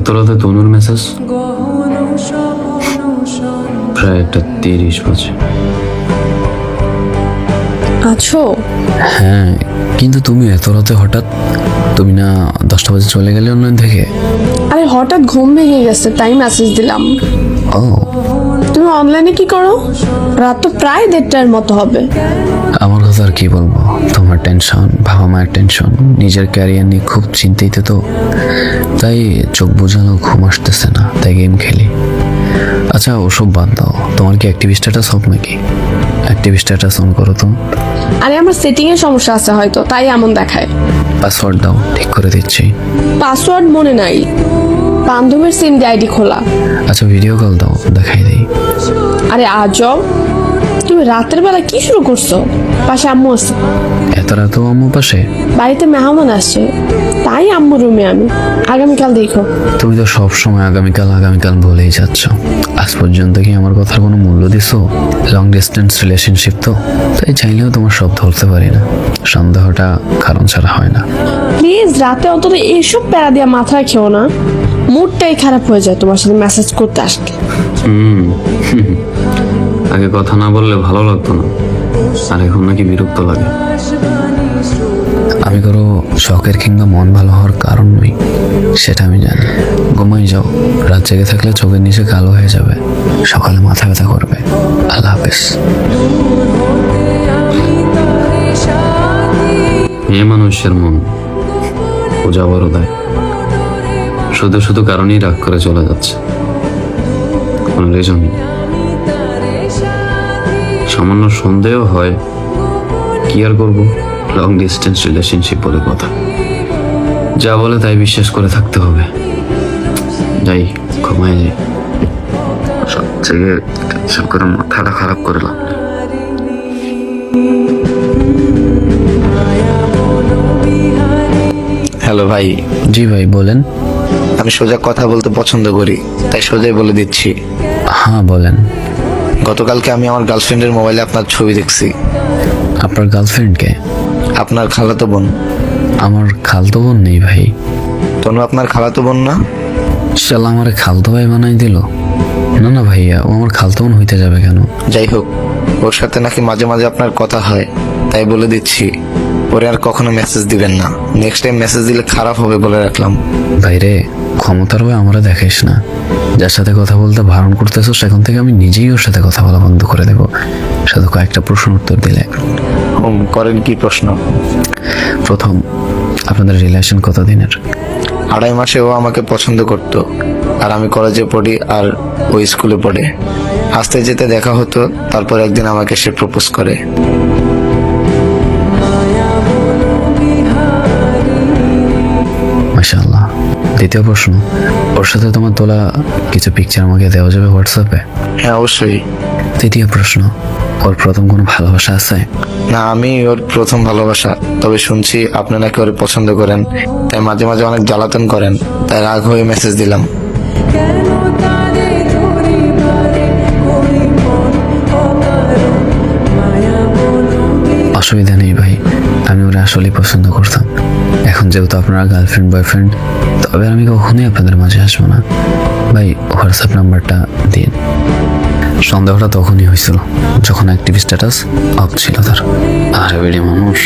এত রাতে তনুর মেসেজ? প্রায় 1:30 বাজে। আছো? হ্যাঁ, কিন্তু তুমি এত রাতে হঠাৎ? তুমি না 10টা বাজে চলে গেলে অনলাইন থেকে? আরে হঠাৎ ঘুম ভেঙে গেছে তাই মেসেজ দিলাম। ও, তুমি অনলাইনে কি করো? রাত তো প্রায় 1:30টার মতো হবে। আমার কথা আর কি বলবো, তোমার টেনশন, বাবা মায়ের টেনশন, নিজের ক্যারিয়ার নিয়ে খুব চিন্তিত তো, তাই চোখ বোঝানো ঘুম আসতেছে না, তাই গেম খেলি। আচ্ছা ওসব বাদ দাও, তোমার কি অ্যাক্টিভ স্ট্যাটাস অফ নাকি? অ্যাক্টিভ স্ট্যাটাস অন করো তো। আরে আমার সেটিং এর সমস্যা আছে হয়তো, তাই এমন দেখায়। পাসওয়ার্ড দাও, ঠিক করে দিচ্ছি। পাসওয়ার্ড মনে নাই, বান্ধবীর সিম দিয়ে আইডি খোলা। আচ্ছা ভিডিও কল দাও, দেখাই দিই। আরে আজব, তুমি রাতের বেলা কি শুরু করছো? পাশে আম্মু আছে। এত রাতেও আম্মু পাশে? বাড়িতে মেহমান আসছে, তাই আম্মু রুমে আমি। আগামীকাল দেখো। তুমি তো সব সময় আগামীকাল আগামীকাল বলেই যাচ্ছ। আজ পর্যন্ত কি আমার কথার কোনো মূল্য দিছো? লং ডিস্টেন্স রিলেশনশিপ তো, তাই চাইলেও তোমার সব ধরতে পারি না। সন্দেহটা কারণ ছাড়া হয় না। প্লিজ রাতে অন্তত এইসব প্যারা দিয়া মাথায় খেও না, মুডটাই খারাপ হয়ে যায় তোমার সাথে মেসেজ করতে আসলে। আগে কথা না বললে ভালো লাগতো না, আর এখন নাকি বিরক্ত লাগে। আমি কারো শখের কিংবা মন ভালো হওয়ার কারণ নই, সেটা আমি জানি। ঘুমাই যাও, রাত জেগে থাকলে চোখের নিচে কালো হয়ে যাবে, সকালে মাথা ব্যথা করবে। আল্লাহ হাফেজ। মেয়ে মানুষের মন পূজা বড় দেয়, শুধু শুধু কারণেই রাগ করে চলে যাচ্ছে, কোনো রিজন নেই। সামান্য সন্দেহ হয়, কি আর করবো, লং ডিস্টেন্স রিলেশনশিপ বলে কথা। যা বলে তাই বিশ্বাস করে থাকতে হবে। যাই ঘুমায় যাই, সবচেয়ে টেনশন করে মাথাটা খারাপ করে লাভ নেই। হ্যালো ভাই। জি ভাই বলেন। আমি সোজা কথা বলতে পছন্দ করি, তাই সোজাই বলে দিচ্ছি। হ্যাঁ বলেন। গতকালকে আমি আমার গার্লফ্রেন্ডের মোবাইলে আপনার ছবি দেখছি। আপনার গার্লফ্রেন্ডকে? আপনার খালাতো বোন। আমার খালতো বোন নেই ভাই। তনু আপনার খালাতো বোন না? শালা আমার খালতো ভাই বানাই দিল। না না ভাইয়া, ও আমার খালতো বোন হইতে যাবে কেন? যাই হোক, ওর সাথে নাকি মাঝে মাঝে আপনার কথা হয়, তাই বলে দিচ্ছি ওরে আর কখনো মেসেজ দিবেন না। নেক্সট টাইম মেসেজ দিলে খারাপ হবে বলে রাখলাম। ভাইরে, ক্ষমতার ভাই আমরা দেখাইস না। যার সাথে কথা বলতে বারণ করতেছো, সেখান থেকে আমি নিজেই ওর সাথে কথা বলা বন্ধ করে দেবো, শুধু কয়েকটা প্রশ্ন উত্তর দিলে। করেন কি প্রশ্ন? প্রথম, আপনাদের রিলেশন কতদিনের? 2.5 মাসে ও আমাকে পছন্দ করতো, আর আমি কলেজে পড়ি আর ও স্কুলে পড়ে। আসতে যেতে দেখা হতো, তারপর একদিন আমাকে সে প্রপোজ করে। মাশাআল্লাহ। দ্বিতীয় প্রশ্ন, ওর সাথে তোমার তোলা কিছু পিকচার আমাকে দেওয়া যাবে হোয়াটসঅ্যাপে? হ্যাঁ অবশ্যই। তৃতীয় প্রশ্ন, ওর প্রথম কোনো ভালোবাসা আছে? না, আমি ওর প্রথম ভালোবাসা। তবে শুনছি আপনি নাকি ওর পছন্দ করেন, তাই মাঝে মাঝে অনেক জ্বালাতন করেন, তাই রাগ হয়ে মেসেজ দিলাম। অসুবিধা নেই ভাই, আমি ওরা আসলেই পছন্দ করতাম। এখন যেহেতু আপনারা গার্লফ্রেন্ড বয়ফ্রেন্ড, তবে আমি কখনোই আপনাদের মাঝে আসবো না। ভাই হোয়াটসঅ্যাপ নাম্বারটা দিন। সন্দেহটা তখনই হয়েছিল যখন অ্যাক্টিভ স্ট্যাটাস অফ ছিল তার। আরে বেড়ি মানুষ।